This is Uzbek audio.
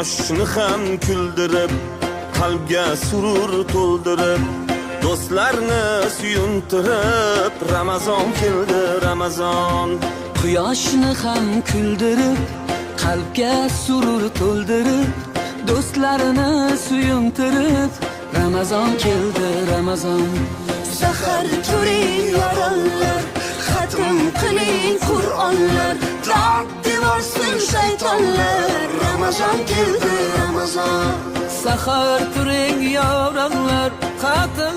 yoshni ham kuldirib, qalbga surur to'ldirib, do'stlarni suyuntirib, Ramazon keldi, Ramazon. Quyoshni ham kuldirib, qalbga surur to'ldirib, do'stlarini suyuntirib, Ramazon keldi, Ramazon. Sahar turing yorollar, xatm qiling Qur'onlar, dod devorsin shaytonlar, Ramazon keldi, Ramazon. Sahar turing yorog'lar, xatm